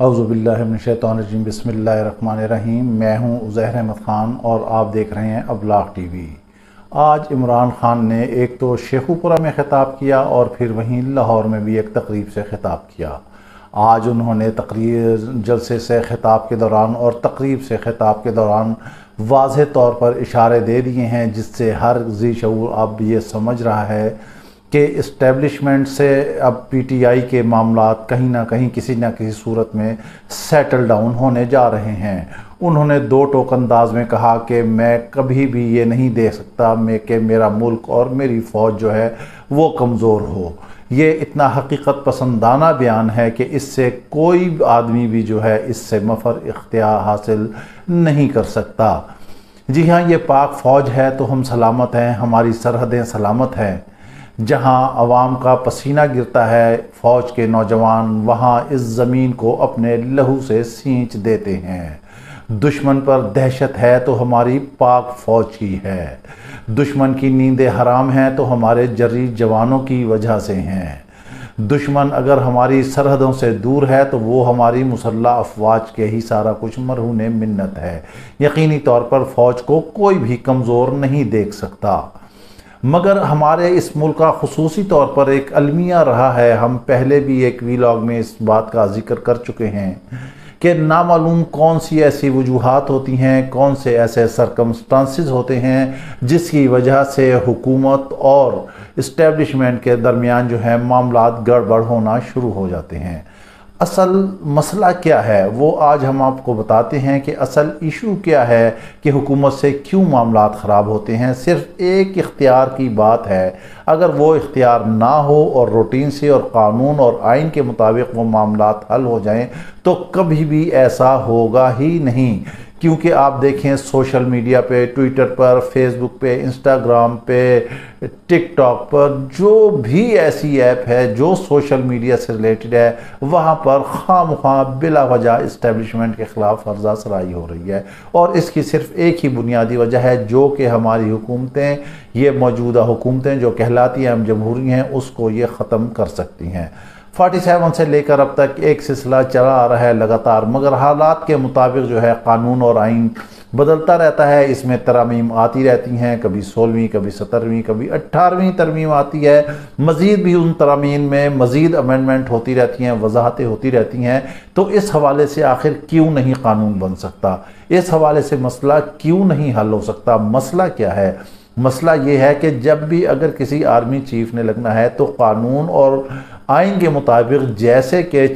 اعوذ باللہ من الشیطان الرجیم، بسم اللہ الرحمن الرحیم۔ میں ہوں عزیر احمد خان اور آپ دیکھ رہے ہیں ابلاغ ٹی وی۔ آج عمران خان نے ایک تو شیخو پورہ میں خطاب کیا اور پھر وہیں لاہور میں بھی ایک تقریب سے خطاب کیا۔ آج انہوں نے جلسے سے خطاب کے دوران اور تقریب سے خطاب کے دوران واضح طور پر اشارے دے دیے ہیں، جس سے ہر ذی شعور اب یہ سمجھ رہا ہے کہ اسٹیبلشمنٹ سے اب پی ٹی آئی کے معاملات کہیں نہ کہیں کسی نہ کسی صورت میں سیٹل ڈاؤن ہونے جا رہے ہیں۔ انہوں نے دو ٹوک انداز میں کہا کہ میں کبھی بھی یہ نہیں دیکھ سکتا کہ میرا ملک اور میری فوج جو ہے وہ کمزور ہو۔ یہ اتنا حقیقت پسندانہ بیان ہے کہ اس سے کوئی آدمی بھی جو ہے اس سے مفر اختیار حاصل نہیں کر سکتا۔ جی ہاں، یہ پاک فوج ہے تو ہم سلامت ہیں، ہماری سرحدیں سلامت ہیں۔ جہاں عوام کا پسینہ گرتا ہے فوج کے نوجوان وہاں اس زمین کو اپنے لہو سے سینچ دیتے ہیں۔ دشمن پر دہشت ہے تو ہماری پاک فوج کی ہے۔ دشمن کی نیندیں حرام ہیں تو ہمارے جری جوانوں کی وجہ سے ہیں۔ دشمن اگر ہماری سرحدوں سے دور ہے تو وہ ہماری مسلح افواج کے ہی سارا کچھ مرہون منت ہے۔ یقینی طور پر فوج کو کوئی بھی کمزور نہیں دیکھ سکتا، مگر ہمارے اس ملک کا خصوصی طور پر ایک المیہ رہا ہے۔ ہم پہلے بھی ایک ویلاگ میں اس بات کا ذکر کر چکے ہیں کہ نامعلوم کون سی ایسی وجوہات ہوتی ہیں، کون سے ایسے سرکمسٹانسز ہوتے ہیں جس کی وجہ سے حکومت اور اسٹیبلشمنٹ کے درمیان جو ہے معاملات گڑبڑ ہونا شروع ہو جاتے ہیں۔ اصل مسئلہ کیا ہے وہ آج ہم آپ کو بتاتے ہیں کہ اصل ایشو کیا ہے کہ حکومت سے کیوں معاملات خراب ہوتے ہیں۔ صرف ایک اختیار کی بات ہے، اگر وہ اختیار نہ ہو اور روٹین سے اور قانون اور آئین کے مطابق وہ معاملات حل ہو جائیں تو کبھی بھی ایسا ہوگا ہی نہیں۔ کیونکہ آپ دیکھیں سوشل میڈیا پہ، ٹویٹر پر، فیس بک پہ، انسٹاگرام پہ، ٹک ٹاک پر، جو بھی ایسی ایپ ہے جو سوشل میڈیا سے ریلیٹڈ ہے وہاں پر خواہ مخواہ بلا وجہ اسٹیبلشمنٹ کے خلاف ورزہ سرائی ہو رہی ہے، اور اس کی صرف ایک ہی بنیادی وجہ ہے جو کہ ہماری حکومتیں، یہ موجودہ حکومتیں جو کہلاتی ہیں ہم جمہوری ہیں، اس کو یہ ختم کر سکتی ہیں۔ 47 سے لے کر اب تک ایک سلسلہ چلا آ رہا ہے لگاتار، مگر حالات کے مطابق جو ہے قانون اور آئین بدلتا رہتا ہے، اس میں ترامیم آتی رہتی ہیں، کبھی 16ویں، کبھی 17ویں، کبھی 18ویں ترمیم آتی ہے، مزید بھی ان ترامیم میں مزید امینڈمنٹ ہوتی رہتی ہیں، وضاحتیں ہوتی رہتی ہیں۔ تو اس حوالے سے آخر کیوں نہیں قانون بن سکتا؟ اس حوالے سے مسئلہ کیوں نہیں حل ہو سکتا؟ مسئلہ کیا ہے؟ مسئلہ یہ ہے کہ جب بھی اگر کسی آرمی چیف نے لگنا ہے تو قانون اور آئین کے مطابق، جیسے کہ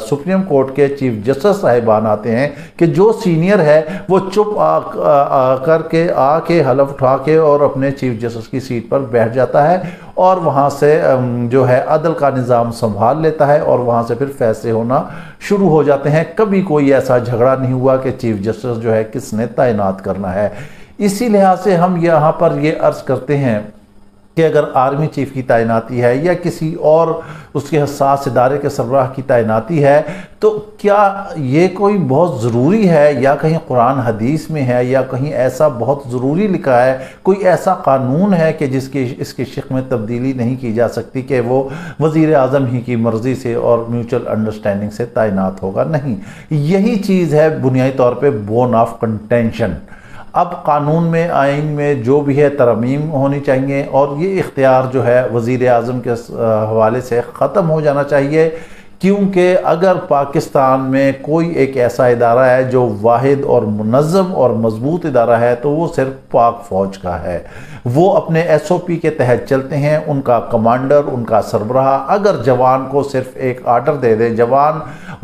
سپریم کورٹ کے چیف جسٹس صاحبان آتے ہیں کہ جو سینئر ہے وہ چپ آ کے حلف اٹھا کے اور اپنے چیف جسٹس کی سیٹ پر بیٹھ جاتا ہے اور وہاں سے جو ہے عدل کا نظام سنبھال لیتا ہے اور وہاں سے پھر فیصلے ہونا شروع ہو جاتے ہیں۔ کبھی کوئی ایسا جھگڑا نہیں ہوا کہ چیف جسٹس جو ہے کس نے تعینات کرنا ہے۔ اسی لحاظ سے ہم یہاں پر یہ عرض کرتے ہیں کہ اگر آرمی چیف کی تعیناتی ہے یا کسی اور اس کے حساس ادارے کے سربراہ کی تعیناتی ہے تو کیا یہ کوئی بہت ضروری ہے یا کہیں قرآن حدیث میں ہے یا کہیں ایسا بہت ضروری لکھا ہے، کوئی ایسا قانون ہے کہ اس کی شق میں تبدیلی نہیں کی جا سکتی کہ وہ وزیر اعظم ہی کی مرضی سے اور میوچل انڈرسٹینڈنگ سے تعینات ہوگا؟ نہیں، یہی چیز ہے بنیادی طور پہ بون آف کنٹینشن۔ اب قانون میں، آئین میں جو بھی ہے ترمیم ہونی چاہیے اور یہ اختیار جو ہے وزیر اعظم کے حوالے سے ختم ہو جانا چاہیے، کیونکہ اگر پاکستان میں کوئی ایک ایسا ادارہ ہے جو واحد اور منظم اور مضبوط ادارہ ہے تو وہ صرف پاک فوج کا ہے۔ وہ اپنے ایس او پی کے تحت چلتے ہیں، ان کا کمانڈر، ان کا سربراہ اگر جوان کو صرف ایک آرڈر دے دے، جوان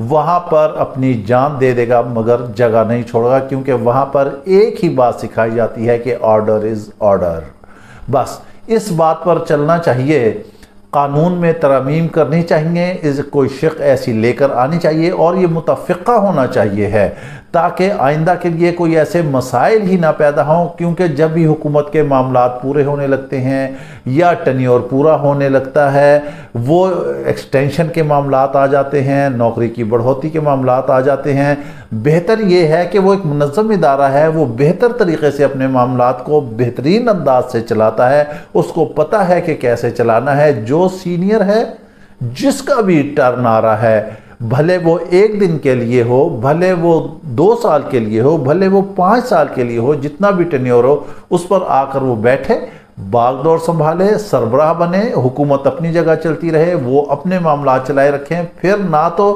وہاں پر اپنی جان دے دے گا مگر جگہ نہیں چھوڑے گا، کیونکہ وہاں پر ایک ہی بات سکھائی جاتی ہے کہ آرڈر از آرڈر۔ بس اس بات پر چلنا چاہیے۔ قانون میں ترامیم کرنی چاہیے، کوئی شق ایسی لے کر آنی چاہیے اور یہ متفقہ ہونا چاہیے ہے تاکہ آئندہ کے لیے کوئی ایسے مسائل ہی نہ پیدا ہوں، کیونکہ جب بھی حکومت کے معاملات پورے ہونے لگتے ہیں یا ٹینیور پورا ہونے لگتا ہے، وہ ایکسٹینشن کے معاملات آ جاتے ہیں، نوکری کی بڑھوتی کے معاملات آ جاتے ہیں۔ بہتر یہ ہے کہ وہ ایک منظم ادارہ ہے، وہ بہتر طریقے سے اپنے معاملات کو بہترین انداز سے چلاتا ہے، اس کو پتہ ہے کہ کیسے چلانا ہے۔ جو سینئر ہے، جس کا بھی ٹرن آ رہا ہے، بھلے وہ 1 دن کے لیے ہو، بھلے وہ 2 سال کے لیے ہو، بھلے وہ 5 سال کے لیے ہو، جتنا بھی ٹینیور ہو اس پر آ کر وہ بیٹھے، باغ ڈور سنبھالے، سربراہ بنے، حکومت اپنی جگہ چلتی رہے، وہ اپنے معاملات چلائے رکھیں۔ پھر نہ تو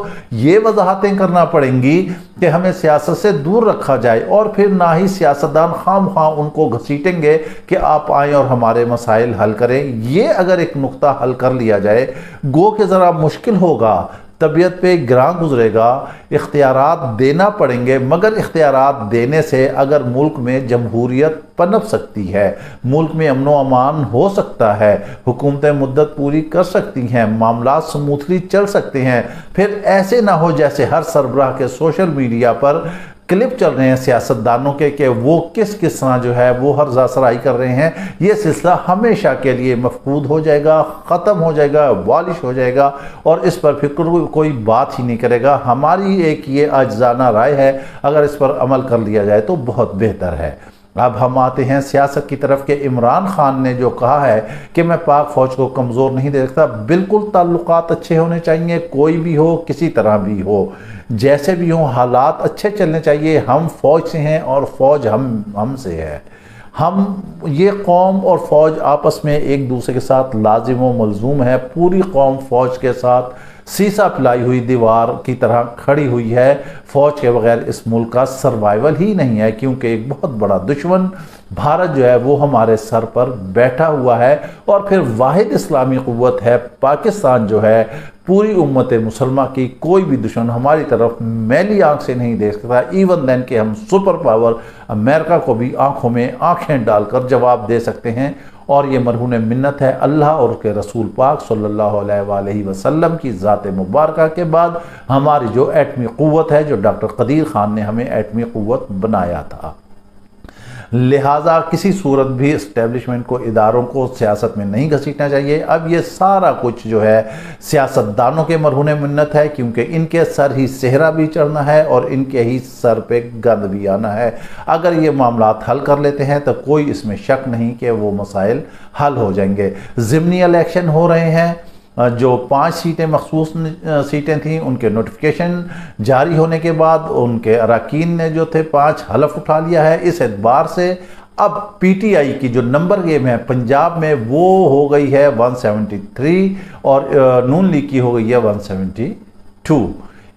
یہ وضاحتیں کرنا پڑیں گی کہ ہمیں سیاست سے دور رکھا جائے، اور پھر نہ ہی سیاستدان خام خواہ ان کو گھسیٹیں گے کہ آپ آئیں اور ہمارے مسائل حل کریں۔ یہ اگر ایک نقطہ حل کر لیا جائے گو کہ ذرا مشکل ہوگا، طبیعت پہ گراں گزرے گا، اختیارات دینا پڑیں گے، مگر اختیارات دینے سے اگر ملک میں جمہوریت پنپ سکتی ہے، ملک میں امن و امان ہو سکتا ہے، حکومتیں مدت پوری کر سکتی ہیں، معاملات سموتھلی چل سکتے ہیں، پھر ایسے نہ ہو جیسے ہر سربراہ کے سوشل میڈیا پر کلپ چل رہے ہیں سیاستدانوں کے کہ وہ کس طرح جو ہے وہ ہر زاسرائی کر رہے ہیں۔ یہ سلسلہ ہمیشہ کے لیے مفقود ہو جائے گا، ختم ہو جائے گا، والش ہو جائے گا، اور اس پر فکر کوئی بات ہی نہیں کرے گا۔ ہماری ایک یہ عاجزانہ رائے ہے، اگر اس پر عمل کر لیا جائے تو بہت بہتر ہے۔ اب ہم آتے ہیں سیاست کی طرف کہ عمران خان نے جو کہا ہے کہ میں پاک فوج کو کمزور نہیں دیکھتا، بالکل تعلقات اچھے ہونے چاہیے، کوئی بھی ہو، کسی طرح بھی ہو، جیسے بھی ہوں، حالات اچھے چلنے چاہیے۔ ہم فوج سے ہیں اور فوج ہم سے ہے۔ ہم یہ قوم اور فوج آپس میں ایک دوسرے کے ساتھ لازم و ملزوم ہے۔ پوری قوم فوج کے ساتھ سیسا پلائی ہوئی دیوار کی طرح کھڑی ہوئی ہے۔ فوج کے بغیر اس ملک کا سروائیول ہی نہیں ہے، کیونکہ ایک بہت بڑا دشمن بھارت جو ہے وہ ہمارے سر پر بیٹھا ہوا ہے، اور پھر واحد اسلامی قوت ہے پاکستان جو ہے، پوری امت مسلمہ کی کوئی بھی دشمن ہماری طرف میلی آنکھ سے نہیں دیکھ سکتا، ایون دین کہ ہم سپر پاور امریکہ کو بھی آنکھوں میں آنکھیں ڈال کر جواب دے سکتے ہیں۔ اور یہ مرہون منت ہے اللہ اور اس کے رسول پاک صلی اللہ علیہ وآلہ وسلم کی ذات مبارکہ کے بعد ہماری جو ایٹمی قوت ہے، جو ڈاکٹر قدیر خان نے ہمیں ایٹمی قوت بنایا تھا۔ لہٰذا کسی صورت بھی اسٹیبلشمنٹ کو، اداروں کو سیاست میں نہیں گھسیٹنا چاہیے۔ اب یہ سارا کچھ جو ہے سیاستدانوں کے مرہون منت ہے، کیونکہ ان کے سر ہی صحرا بھی چڑھنا ہے اور ان کے ہی سر پہ گند بھی آنا ہے۔ اگر یہ معاملات حل کر لیتے ہیں تو کوئی اس میں شک نہیں کہ وہ مسائل حل ہو جائیں گے۔ ضمنی الیکشن ہو رہے ہیں، جو 5 سیٹیں مخصوص سیٹیں تھیں، ان کے نوٹیفیکیشن جاری ہونے کے بعد ان کے اراکین نے جو تھے 5 حلف اٹھا لیا ہے۔ اس اعتبار سے اب پی ٹی آئی کی جو نمبر گیم ہے پنجاب میں وہ ہو گئی ہے 173 اور نون لیگ کی ہو گئی ہے 172۔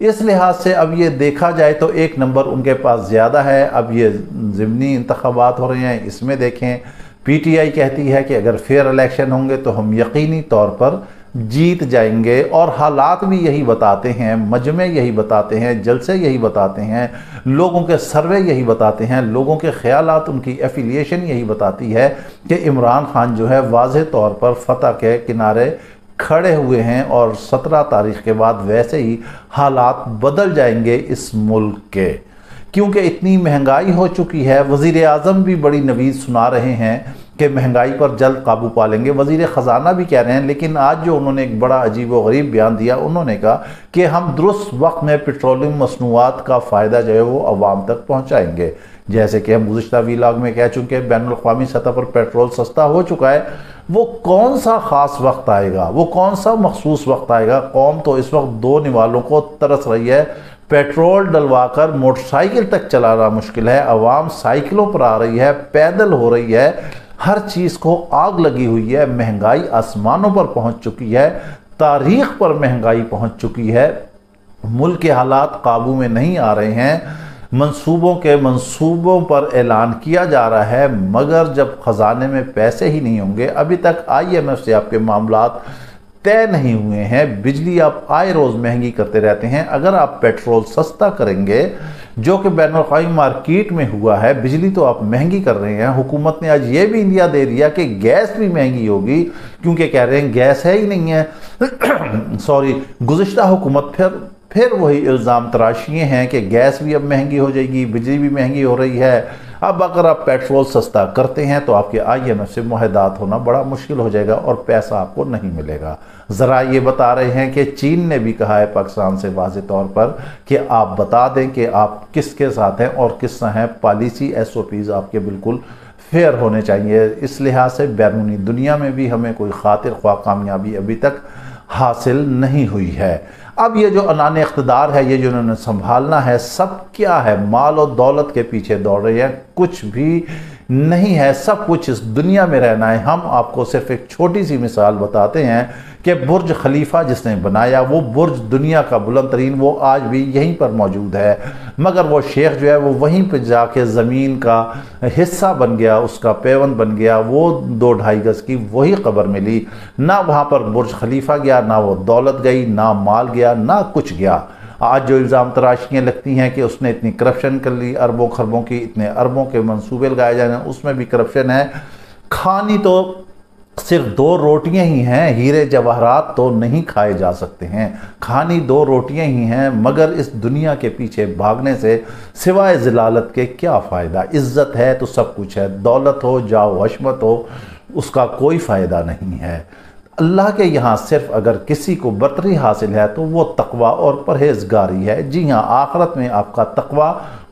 اس لحاظ سے اب یہ دیکھا جائے تو ایک نمبر ان کے پاس زیادہ ہے۔ اب یہ ضمنی انتخابات ہو رہے ہیں، اس میں دیکھیں پی ٹی آئی کہتی ہے کہ اگر فیئر الیکشن ہوں گے تو ہم یقینی طور پر جیت جائیں گے، اور حالات بھی یہی بتاتے ہیں، مجمع یہی بتاتے ہیں، جلسے یہی بتاتے ہیں، لوگوں کے سروے یہی بتاتے ہیں، لوگوں کے خیالات، ان کی ایفیلیشن یہی بتاتی ہے کہ عمران خان جو ہے واضح طور پر فتح کے کنارے کھڑے ہوئے ہیں، اور 17 تاریخ کے بعد ویسے ہی حالات بدل جائیں گے اس ملک کے، کیونکہ اتنی مہنگائی ہو چکی ہے۔ وزیر اعظم بھی بڑی نوید سنا رہے ہیں کہ مہنگائی پر جلد قابو پا لیں گے، وزیر خزانہ بھی کہہ رہے ہیں، لیکن آج جو انہوں نے ایک بڑا عجیب و غریب بیان دیا، انہوں نے کہا کہ ہم درست وقت میں پیٹرولیم مصنوعات کا فائدہ جو ہے وہ عوام تک پہنچائیں گے۔ جیسے کہ ہم گزشتہ ویلاگ میں کہہ چکے ہیں، بین الاقوامی سطح پر پیٹرول سستا ہو چکا ہے۔ وہ کون سا خاص وقت آئے گا، وہ کون سا مخصوص وقت آئے گا؟ قوم تو اس وقت 2 نوالوں کو ترس رہی ہے۔ پیٹرول ڈلوا کر موٹر سائیکل تک چلانا مشکل ہے، عوام سائیکلوں پر آ رہی ہے، پیدل ہو رہی ہے، ہر چیز کو آگ لگی ہوئی ہے، مہنگائی آسمانوں پر پہنچ چکی ہے، تاریخ پر مہنگائی پہنچ چکی ہے، ملک کے حالات قابو میں نہیں آ رہے ہیں، منصوبوں پر اعلان کیا جا رہا ہے، مگر جب خزانے میں پیسے ہی نہیں ہوں گے، ابھی تک آئی ایم ایف سے آپ کے معاملات طے نہیں ہوئے ہیں، بجلی آپ آئے روز مہنگی کرتے رہتے ہیں۔ اگر آپ پیٹرول سستا کریں گے، جو کہ بین الاقوامی مارکیٹ میں ہوا ہے، بجلی تو آپ مہنگی کر رہے ہیں۔ حکومت نے آج یہ بھی اندیا دے دیا کہ گیس بھی مہنگی ہوگی، کیونکہ کہہ رہے ہیں گیس ہے ہی نہیں ہے۔ گزشتہ حکومت پھر وہی الزام تراشیے ہیں کہ گیس بھی اب مہنگی ہو جائے گی، بجلی بھی مہنگی ہو رہی ہے۔ اب اگر آپ پیٹرول سستا کرتے ہیں تو آپ کے آئی ایم ایف سے معاہدات ہونا بڑا مشکل ہو جائے گا اور پیسہ آپ کو نہیں ملے گا۔ ذرائع یہ بتا رہے ہیں کہ چین نے بھی کہا ہے پاکستان سے واضح طور پر کہ آپ بتا دیں کہ آپ کس کے ساتھ ہیں اور کس طرح ہیں، پالیسی ایس او پیز آپ کے بالکل فیئر ہونے چاہیے۔ اس لحاظ سے بیرونی دنیا میں بھی ہمیں کوئی خاطر خواہ کامیابی ابھی تک حاصل نہیں ہوئی ہے۔ اب یہ جو انان اقتدار ہے، یہ جو انہوں نے سنبھالنا ہے، سب کیا ہے؟ مال و دولت کے پیچھے دوڑ رہے ہیں، کچھ بھی نہیں ہے، سب کچھ اس دنیا میں رہنا ہے۔ ہم آپ کو صرف ایک چھوٹی سی مثال بتاتے ہیں کہ برج خلیفہ جس نے بنایا، وہ برج دنیا کا بلند ترین، وہ آج بھی یہیں پر موجود ہے، مگر وہ شیخ جو ہے وہ وہیں پہ جا کے زمین کا حصہ بن گیا، اس کا پیوند بن گیا، وہ 2-2.5 گز کی وہی قبر ملی، نہ وہاں پر برج خلیفہ گیا، نہ وہ دولت گئی، نہ مال گیا، نہ کچھ گیا۔ آج جو الزام تراشیاں لگتی ہیں کہ اس نے اتنی کرپشن کر لی، اربوں خربوں کی، اتنے اربوں کے منصوبے لگائے جانے، اس میں بھی کرپشن ہے۔ کھانی تو صرف 2 روٹیاں ہی ہیں، ہیرے جواہرات تو نہیں کھائے جا سکتے ہیں، کھانی 2 روٹیاں ہی ہیں، مگر اس دنیا کے پیچھے بھاگنے سے سوائے ذلالت کے کیا فائدہ؟ عزت ہے تو سب کچھ ہے، دولت ہو، جاؤ حشمت ہو، اس کا کوئی فائدہ نہیں ہے۔ اللہ کے یہاں صرف اگر کسی کو برتری حاصل ہے تو وہ تقوی اور پرہیزگاری ہے۔ جی ہاں، آخرت میں آپ کا تقوی،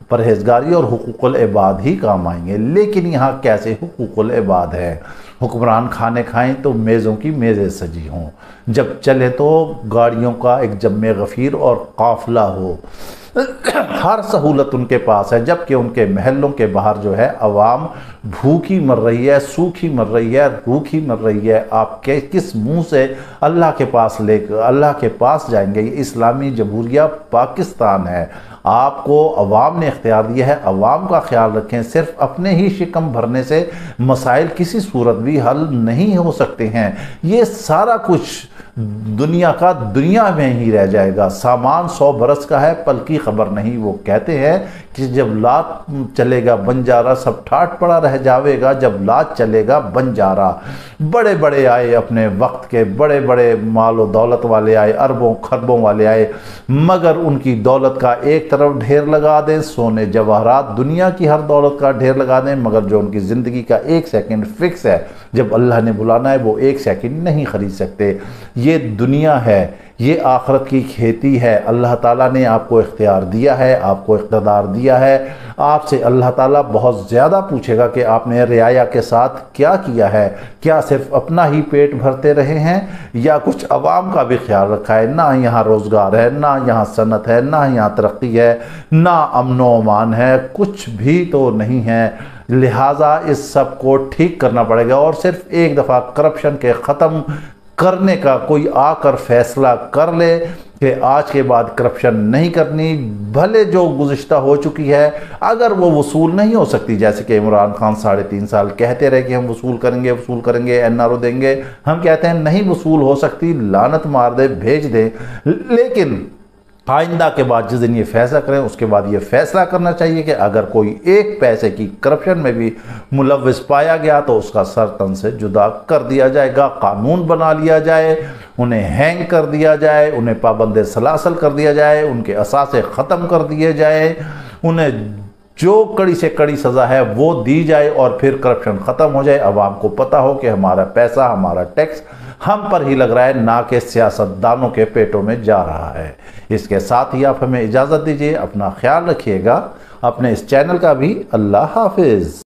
پرہیزگاری اور حقوق العباد ہی کام آئیں گے، لیکن یہاں کیسے حقوق العباد ہے؟ حکمران کھانے کھائیں تو میزوں کی میزیں سجی ہوں، جب چلے تو گاڑیوں کا ایک جم غفیر اور قافلہ ہو، ہر سہولت ان کے پاس ہے، جبکہ ان کے محلوں کے باہر جو ہے عوام بھوکی مر رہی ہے، سوکھی مر رہی ہے، بھوکی مر رہی ہے۔ آپ کے کس منہ سے اللہ کے پاس جائیں گے؟ یہ اسلامی جمہوریہ پاکستان ہے، آپ کو عوام نے اختیار دیا ہے، عوام کا خیال رکھیں۔ صرف اپنے ہی شکم بھرنے سے مسائل کسی صورت بھی حل نہیں ہو سکتے ہیں۔ یہ سارا کچھ دنیا کا دنیا میں ہی رہ جائے گا، سامان 100 برس کا ہے، پل کی خبر نہیں۔ وہ کہتے ہیں کہ جب لات چلے گا بنجارا، سب ٹھاٹ پڑا رہ جاوے گا، جب لات چلے گا بنجارا۔ بڑے بڑے آئے، اپنے وقت کے بڑے بڑے مال و دولت والے آئے، اربوں خربوں والے آئے، مگر ان کی دولت کا ایک طرف ڈھیر لگا دیں، سونے جواہرات دنیا کی ہر دولت کا ڈھیر لگا دیں، مگر جو ان کی زندگی کا 1 سیکنڈ فکس ہے، جب اللہ نے بلانا ہے وہ 1 سیکنڈ نہیں خرید سکتے۔ یہ دنیا ہے، یہ آخرت کی کھیتی ہے۔ اللہ تعالیٰ نے آپ کو اختیار دیا ہے، آپ کو اقتدار دیا ہے، آپ سے اللہ تعالیٰ بہت زیادہ پوچھے گا کہ آپ نے رعایا کے ساتھ کیا کیا ہے؟ کیا صرف اپنا ہی پیٹ بھرتے رہے ہیں یا کچھ عوام کا بھی خیال رکھا ہے؟ نہ یہاں روزگار ہے، نہ یہاں صنعت ہے، نہ یہاں ترقی ہے، نہ امن و امان ہے، کچھ بھی تو نہیں ہے۔ لہٰذا اس سب کو ٹھیک کرنا پڑے گا، اور صرف ایک دفعہ کرپشن کے ختم کرنے کا کوئی آ کر فیصلہ کر لے کہ آج کے بعد کرپشن نہیں کرنی، بھلے جو گزشتہ ہو چکی ہے اگر وہ وصول نہیں ہو سکتی، جیسے کہ عمران خان 3.5 سال کہتے رہے کہ ہم وصول کریں گے، NRO دیں گے، ہم کہتے ہیں نہیں وصول ہو سکتی، لعنت مار دے، بھیج دیں، لیکن آئندہ کے بعد جس دن یہ فیصلہ کریں اس کے بعد یہ فیصلہ کرنا چاہیے کہ اگر کوئی 1 پیسے کی کرپشن میں بھی ملوث پایا گیا تو اس کا سر تن سے جدا کر دیا جائے گا، قانون بنا لیا جائے، انہیں ہینگ کر دیا جائے، انہیں پابند سلاسل کر دیا جائے، ان کے اثاثے ختم کر دیے جائے، انہیں جو کڑی سے کڑی سزا ہے وہ دی جائے، اور پھر کرپشن ختم ہو جائے، عوام کو پتہ ہو کہ ہمارا پیسہ، ہمارا ٹیکس ہم پر ہی لگ رہا ہے، نہ کہ سیاستدانوں کے پیٹوں میں جا رہا ہے۔ اس کے ساتھ ہی آپ ہمیں اجازت دیجیے، اپنا خیال رکھیے گا، اپنے اس چینل کا بھی۔ اللہ حافظ۔